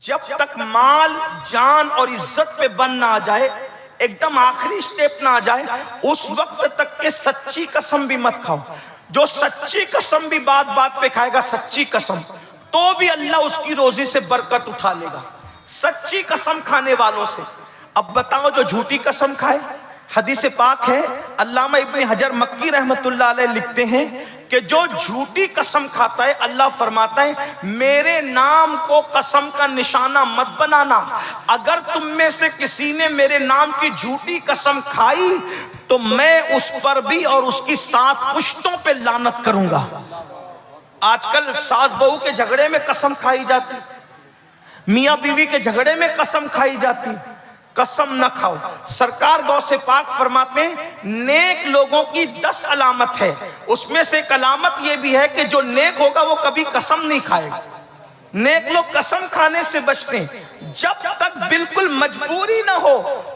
جب تک مال جان اور عزت پہ بن نہ آ جائے، ایک دم آخری سٹیپ نہ آ جائے، اس وقت تک کہ سچی قسم بھی مت کھاؤ۔ جو سچی قسم بھی بات بات پہ کھائے گا، سچی قسم، تو بھی اللہ اس کی روزی سے برکت اٹھا لے گا سچی قسم کھانے والوں سے۔ اب بتاؤ جو جھوٹی قسم کھائے، حدیث پاک ہے، علامہ ابن حجر مکی رحمت اللہ علیہ لکھتے ہیں کہ جو جھوٹی قسم کھاتا ہے، اللہ فرماتا ہے میرے نام کو قسم کا نشانہ مت بنانا، اگر تم میں سے کسی نے میرے نام کی جھوٹی قسم کھائی تو میں اس پر بھی اور اس کی 7 پشتوں پہ لعنت کروں گا۔ آج کل ساس بہو کے جھگڑے میں قسم کھائی جاتی، میاں بیوی کے جھگڑے میں قسم کھائی جاتی، قسم نہ کھاؤ۔ سرکار غوث پاک فرماتے ہیں نیک لوگوں کی 10 علامت ہے، اس میں سے ایک علامت یہ بھی ہے کہ جو نیک ہوگا وہ کبھی قسم نہیں کھائے گا۔ نیک لوگ قسم کھانے سے بچتے ہیں، جب تک بالکل مجبوری نہ ہو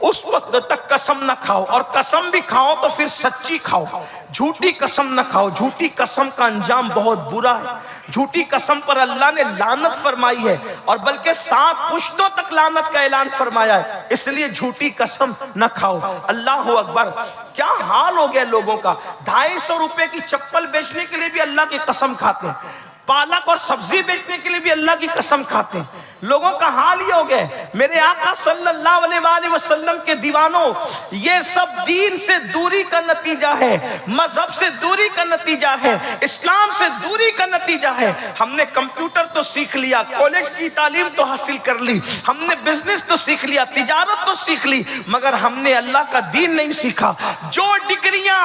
اس وقت تک قسم نہ کھاؤ، اور قسم بھی کھاؤ تو پھر سچی کھاؤ، جھوٹی قسم نہ کھاؤ۔ جھوٹی قسم کا انجام بہت برا ہے، جھوٹی قسم پر اللہ نے لعنت فرمائی ہے، اور بلکہ 7 پشتوں تک لعنت کا اعلان فرمایا ہے۔ اس لیے جھوٹی قسم نہ کھاؤ۔ اللہ اکبر، کیا حال ہو گیا لوگوں کا، 250 روپے کی چپل بیچنے کے لیے بھی اللہ کی قسم کھاتے ہیں، پالک اور سبزی بیچنے کے لیے بھی اللہ کی قسم کھاتے ہیں۔ لوگوں کا حال یہ ہو گیا۔ میرے آقا صلی اللہ علیہ وآلہ وسلم کے دیوانوں، یہ سب دین سے دوری کا نتیجہ ہے، مذہب سے دوری کا نتیجہ ہے، اسلام سے دوری کا نتیجہ ہے۔ ہم نے کمپیوٹر تو سیکھ لیا، کالج کی تعلیم تو حاصل کر لی، ہم نے بزنس تو سیکھ لیا، تجارت تو سیکھ لی، مگر ہم نے اللہ کا دین نہیں سیکھا۔ جو ڈگریاں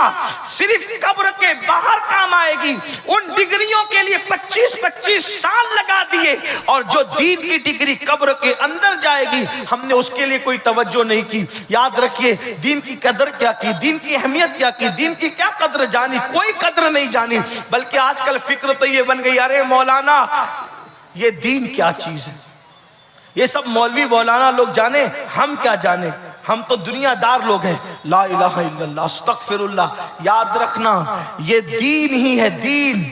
صرف قبر کے باہر کام آئے گی، ان ڈگریوں کے لیے 25 سال لگا دیے، اور جو دین کی ڈگری قبر کے اندر جائے گی ہم نے اس کے لیے کوئی توجہ نہیں کی۔ یاد رکھیے، دین کی قدر کیا کی، دین کی اہمیت کیا کی، دین کی کیا قدر جانی، کوئی قدر نہیں جانی۔ بلکہ آج کل فکر تو یہ بن گئی، ارے مولانا یہ دین کیا چیز ہے، یہ سب مولوی مولانا لوگ جانے، ہم کیا جانے، ہم تو دنیا دار لوگ ہیں۔ لا الہ الا اللہ، استغفر اللہ۔ یاد رکھنا یہ دین ہی ہے، دین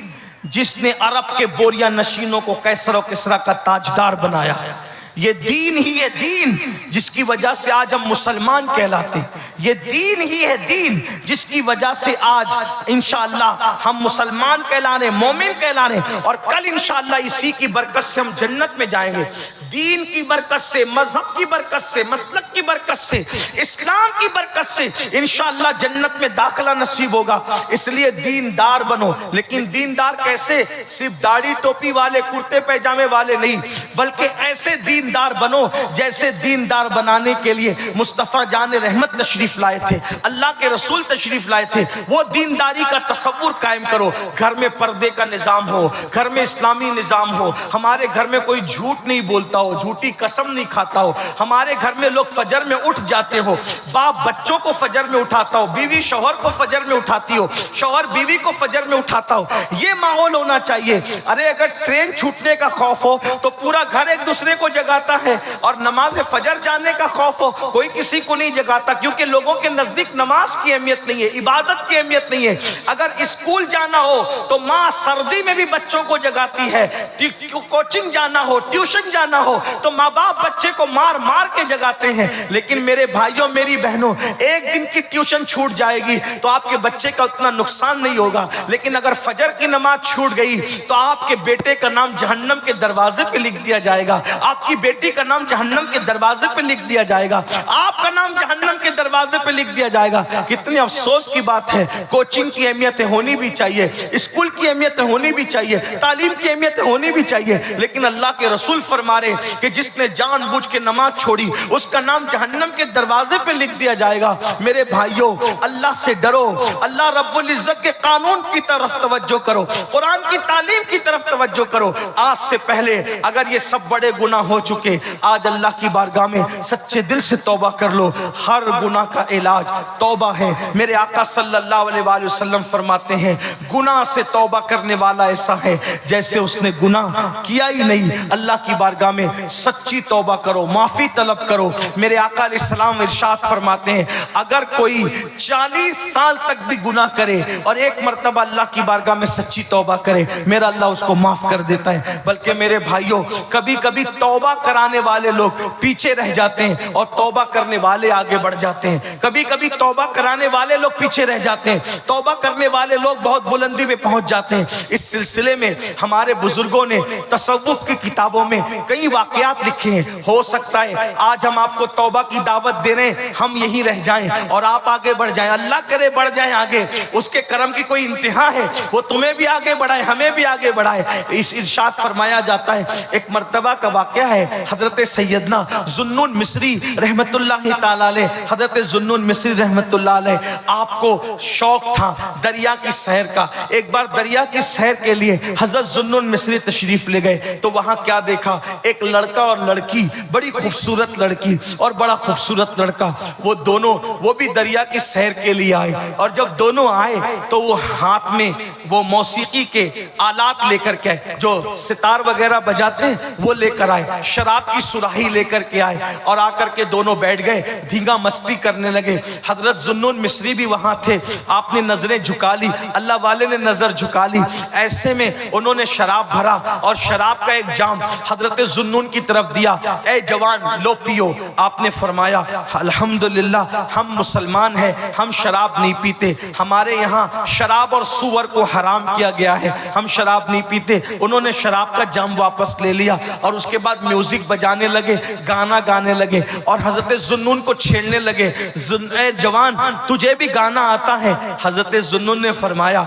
جس نے عرب کے بوریا نشینوں کو کیسر و کسریٰ کا تاجدار بنایا ہے۔ یہ دین ہی ہے، دین جس کی وجہ سے آج ہم مسلمان کہلاتے ہیں۔ یہ دین ہی ہے، دین جس کی وجہ سے آج انشاءاللہ ہم مسلمان کہلانے، مومن کہلانے، اور کل انشاءاللہ اسی کی برکت سے ہم جنت میں جائیں گے۔ دین کی برکت سے، مذہب کی برکت سے، مسلک کی برکت سے، اسلام کی برکت سے انشاءاللہ جنت میں داخلہ نصیب ہوگا۔ اس لیے دیندار بنو، لیکن دیندار کیسے؟ صرف داڑھی ٹوپی والے، کرتے پیجامے والے نہیں، بلکہ ایسے دیندار بنو جیسے دیندار بنانے کے لیے مصطفیٰ جان رحمت تشریف لائے تھے، اللہ کے رسول تشریف لائے تھے۔ وہ دینداری کا تصور قائم کرو، گھر میں پردے کا نظام ہو، گھر میں اسلامی نظام ہو، ہمارے گھر میں کوئی جھوٹ نہیں بولتا ہو، جھوٹی قسم نہیں کھاتا ہو، ہمارے گھر میں لوگ فجر میں اٹھ جاتے ہو، باپ بچوں کو فجر میں اٹھاتا ہو، بیوی شوہر کو فجر میں اٹھاتی ہو، شوہر بیوی کو فجر میں اٹھاتا ہو۔ یہ ماحول ہونا چاہیے۔ ارے اگر ٹرین چھوٹنے کا خوف ہو تو پورا گھر ایک دوسرے کو جگاتا ہے، اور نماز فجر جانے کا خوف ہو کوئی کسی کو نہیں جگاتا، کیونکہ لوگوں کے نزدیک نماز کی اہمیت نہیں ہے، عبادت کی اہمیت نہیں ہے۔ اگر اسکول جانا ہو تو ماں سردی میں بھی بچوں کو جگاتی ہے، کوچنگ جانا ہو، ٹیوشن جانا ہو تو ماں باپ بچے کو مار مار کے جگاتے ہیں۔ لیکن میرے بھائیوں، میری بہنوں، ایک دن کی ٹیوشن چھوٹ جائے گی تو آپ کے بچے کا اتنا نقصان نہیں ہوگا، لیکن اگر فجر کی نماز چھوٹ گئی تو آپ کے بیٹے کا نام جہنم کے دروازے پہ لکھ دیا جائے گا، آپ کی بیٹی کا نام جہنم کے دروازے پہ لکھ دیا جائے گا، آپ کا نام جہنم کے دروازے پہ لکھ دیا جائے گا۔ کتنی افسوس کی بات ہے۔ کوچنگ کی اہمیت ہونی بھی چاہیے، اسکول کی اہمیت ہونی بھی چاہیے، تعلیم کی اہمیت ہونی بھی چاہیے، لیکن اللہ کے رسول فرما رہے کہ جس نے جان بوجھ کے نماز چھوڑی اس کا نام جہنم کے دروازے پہ لکھ دیا جائے گا۔ میرے بھائیوں، اللہ سے ڈرو، اللہ رب العزت کے قانون کی طرف توجہ کرو، قرآن کی تعلیم کی طرف توجہ کرو۔ آج سے پہلے اگر یہ سب بڑے گناہ ہو چکے، آج اللہ کی بارگاہ میں سچے دل سے توبہ کر لو، ہر گناہ کا علاج توبہ ہے۔ میرے آقا صلی اللہ علیہ وآلہ وسلم فرماتے ہیں گناہ سے توبہ کرنے والا ایسا ہے جیسے اس نے گناہ کیا ہی نہیں۔ اللہ کی بارگاہ میں سچی توبہ کرو، معافی طلب کرو۔ میرے آقا علیہ السلام ارشاد فرماتے ہیں اگر کوئی 40 سال تک بھی گناہ کرے اور ایک مرتبہ اللہ کی بارگاہ میں سچی توبہ کرے، میرا اللہ اس کو معاف کر دیتا ہے۔ بلکہ میرے بھائیوں، کبھی کبھی توبہ کرانے والے لوگ پیچھے رہ جاتے ہیں اور توبہ کرنے والے آگے بڑھ جاتے ہیں۔ کبھی کبھی توبہ کرانے والے لوگ پیچھے رہ جاتے ہیں، توبہ کرنے والے لوگ بہت بلندی پہ پہنچ جاتے ہیں۔ اس سلسلے میں ہمارے بزرگوں نے تصوف کی کتابوں میں کئی واقعات لکھے ہیں۔ ہو سکتا ہے آج ہم آپ کو توبہ کی دعوت دے رہے ہیں، ہم یہی رہ جائیں اور آپ آگے بڑھ جائیں، اللہ کرے بڑھ جائیں آگے۔ اس کے کرم کی کوئی انتہا ہے، وہ تمہیں بھی آگے بڑھائے، ہمیں بھی آگے بڑھائے۔ اس ارشاد فرمایا جاتا ہے ایک مرتبہ کا واقعہ ہے، حضرت سیدنا ذوالنون مصری رحمت اللہ تعالی علیہ، حضرت ذوالنون مصری رحمت اللہ علیہ، آپ کو شوق تھا دریا کی سیر کا۔ ایک بار دریا کی سیر کے لیے حضرت ذوالنون مصری تشریف لے گئے تو وہاں کیا دیکھا، ایک لڑکا اور لڑکی، بڑی خوبصورت لڑکی اور بڑا خوبصورت لڑکا، وہ دونوں وہ بھی دریا کی سیر کے لیے آئے۔ اور جب دونوں آئے تو وہ ہاتھ میں وہ موسیقی کے آلات لے کر کے، جو ستار وغیرہ بجاتے ہیں وہ لے کر آئے، شراب کی سراہی لے کر کے آئے اور آ کر کے دونوں بیٹھ گئے، دھینگا مستی کرنے لگے۔ حضرت ذوالنون مصری بھی وہاں تھے، آپ نے نظریں جھکا لی، اللہ والے نے نظر جھکا لی۔ ایسے میں انہوں نے شراب بھرا اور شراب کا ایک جام حضرت ذوالنون کی طرف دیا، اے جوان لو پیو۔ آپ نے فرمایا الحمدللہ ہم مسلمان ہیں، ہم شراب نہیں پیتے، ہمارے یہاں شراب اور سور کو حرام کیا گیا ہے، ہم شراب نہیں پیتے۔ انہوں نے شراب کا جام واپس لے لیا اور اس کے بعد میوزک بجانے لگے، گانا گانے لگے اور حضرت ذوالنون کو چھیڑنے لگے، اے جوان تجھے بھی گانا آتا ہے؟ حضرت ذوالنون نے فرمایا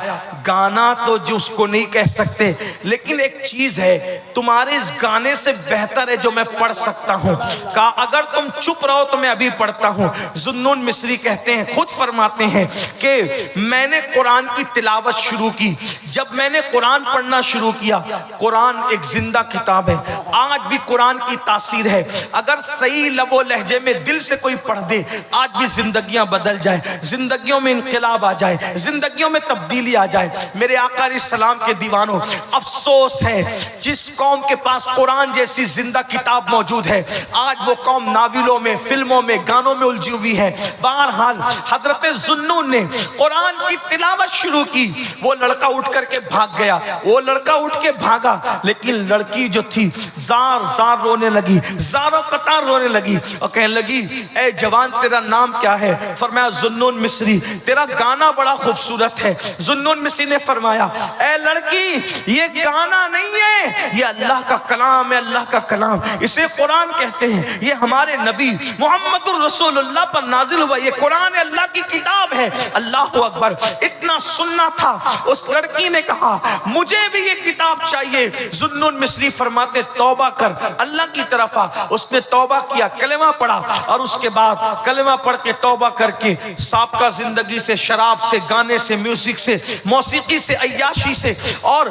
گانا تو جو اس کو نہیں کہہ سکتے، لیکن ایک چیز ہے تمہارے اس گانے سے بہتر ہے جو میں پڑھ سکتا ہوں۔ کہا اگر تم چپ رہو تو میں ابھی پڑھتا ہوں۔ ذوالنون مصری کہتے ہیں، خود فرماتے ہیں کہ میں نے قرآن کی تلاوت شروع کی، جب میں نے قرآن پڑھنا شروع کیا، قرآن ایک زندہ کتاب ہے، آج بھی قرآن کی تاثیر ہے، اگر صحیح لب و لہجے میں دل سے کوئی پڑھ دے آج بھی زندگیاں بدل جائے، زندگیوں میں انقلاب آ جائے، زندگیوں میں تبدیلی آ جائے۔ میرے آقا علیہ السلام کے دیوانوں، افسوس ہے جس قوم کے پاس قرآن جیسی زندہ کتاب موجود ہے، آج وہ قوم ناولوں میں، فلموں میں، گانوں میں الجھی ہوئی ہے۔ بہرحال حضرت ذوالنون نے قرآن کی تلاوت شروع کی، وہ لڑکا اٹھ کر کے بھاگ گیا، وہ لڑکا اٹھ کے بھاگا، لیکن لڑکی جو تھی زار زار رونے لگی، زاروں قطار رونے لگی اور کہنے لگی اے جوان تیرا نام کیا ہے؟ فرمایا ذوالنون مصری، تیرا گانا بڑا خوبصورت ہے۔ ذوالنون مصری نے فرمایا اے لڑکی یہ گانا نہیں ہے، یہ اللہ کا کلام ہے، اللہ کا کلام، اسے قرآن کہتے ہیں، یہ ہمارے نبی محمد الرسول اللہ پر نازل ہوا، یہ قرآن اللہ کی کتاب ہے۔ اللہ اکبر، اتنا سننا تھا۔ اس لڑکی نے کہا مجھے بھی یہ کتاب چاہیے۔ ذوالنون مصری فرماتے توبہ کر، اللہ کی طرف آ۔ اس نے توبہ کیا، کلمہ پڑھا اور اس کے بعد کلمہ پڑھ کے توبہ کر کے سابقہ زندگی سے، شراب سے، گانے سے، میوزک سے، موسیقی سے، عیاشی سے اور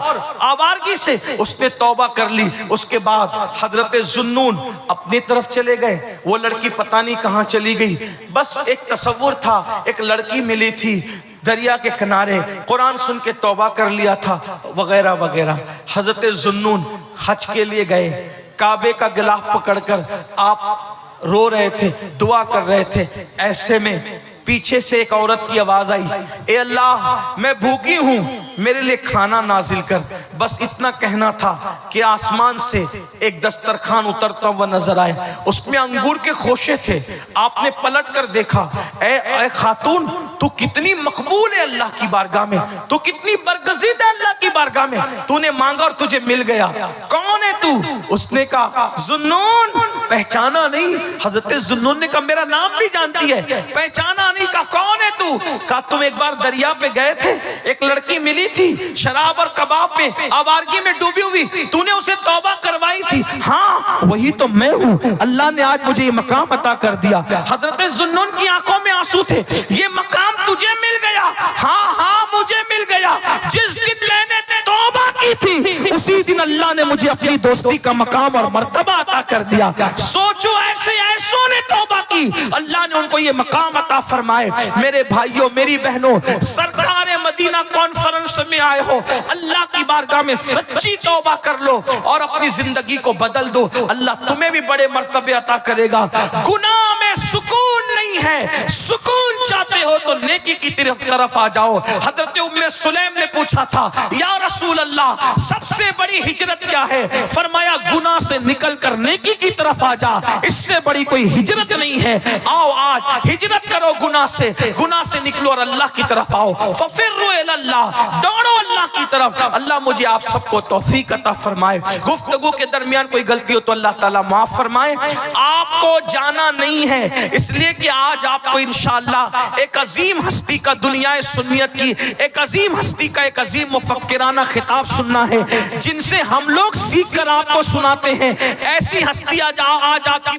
آوارگی سے اس نے توبہ کر لی۔ اس کے بعد حضرت ذوالنون اپنی طرف چلے گئے، وہ لڑکی پتہ نہیں کہاں چلی گئی، بس ایک تصور تھا، ایک لڑکی ملی تھی دریا کے کنارے، قرآن سن کے توبہ کر لیا تھا وغیرہ وغیرہ۔ حضرت ذوالنون حج کے لیے گئے، کعبے کا غلاف پکڑ کر آپ رو رہے تھے، دعا کر رہے تھے۔ ایسے میں پیچھے سے ایک عورت کی آواز آئی، اے اللہ میں بھوکی ہوں، میرے لیے کھانا نازل کر۔ بس اتنا کہنا تھا کہ آسمان سے ایک دسترخوان اترتا ہوا نظر آئے، اس میں انگور کے خوشے تھے۔ آپ نے پلٹ کر دیکھا، اے خاتون تو کتنی مقبول ہے اللہ کی بارگاہ میں، تو کتنی برگزیدہ ہے اللہ کی بارگاہ میں، تو نے مانگا اور تجھے مل گیا، کون ہے تو؟ اس نے کہا ذوالنون۔ پہچانا نہیں؟ حضرت ذوالنون نے کہا میرا نام بھی جانتی ہے، پہچانا نہیں؟ کہا کون ہے تو؟ کہا تم ایک بار دریا پہ گئے تھے، ایک لڑکی ملی تھی شراب اور کباب میں، آوارگی میں ڈوبی ہوئی، تو نے اسے توبہ کروائی تھی۔ ہاں وہی تو میں ہوں، اللہ نے آج مجھے یہ مقام عطا کر دیا۔ حضرت ذوالنون کی آنکھوں میں آنسو تھے، یہ مقام تجھے مل گیا؟ ہاں ہاں مجھے مل گیا، جس دن میں نے توبہ کی تھی اسی دن اللہ نے مجھے اپنی دوستی کا مقام اور مرتبہ عطا کر دیا. سوچو ایسے ایسوں نے توبہ کی, اللہ نے ان کو یہ مقام عطا فرمائے. میرے بھائیوں میری بہنوں, سرکار مدینہ کانفرنس میں آئے ہو, اللہ کی بارگاہ میں سچی توبہ کر لو اور اپنی زندگی کو بدل دو, اللہ تمہیں بھی بڑے مرتبے عطا کرے گا. گناہ میں سکون نہیں ہے, سکون چاہتے ہو تو نیکی کی طرف آ جاؤ. حضرت ام سلیم نے پوچھا تھا یا رسول اللہ سب سے بڑی ہجرت کیا ہے؟ فرمایا گناہ سے نکل کر نیکی کی طرف آ جا, اس سے بڑی کوئی ہجرت نہیں ہے. آؤ آج ہجرت کرو گناہ سے نکلو اور اللہ کی طرف آؤ. ففروا الی اللہ, دوڑو اللہ کی طرف. اللہ مجھے آپ سب کو توفیق عطا فرمائے. گفتگو کے درمیان کوئی غلطی ہو تو اللہ تعالیٰ معاف فرمائے. آپ کو جانا نہیں ہے اس لیے کہ آج آپ کو انشاءاللہ ایک عظیم ہستی کا دنیا سنیت کی ایک عظیم ہستی کا ایک عظیم مفکرانہ خطاب سننا ہے جن سے ہم لوگ سیکھ کر آپ کو سناتے ہیں. ایسی ہستی آج آپ کی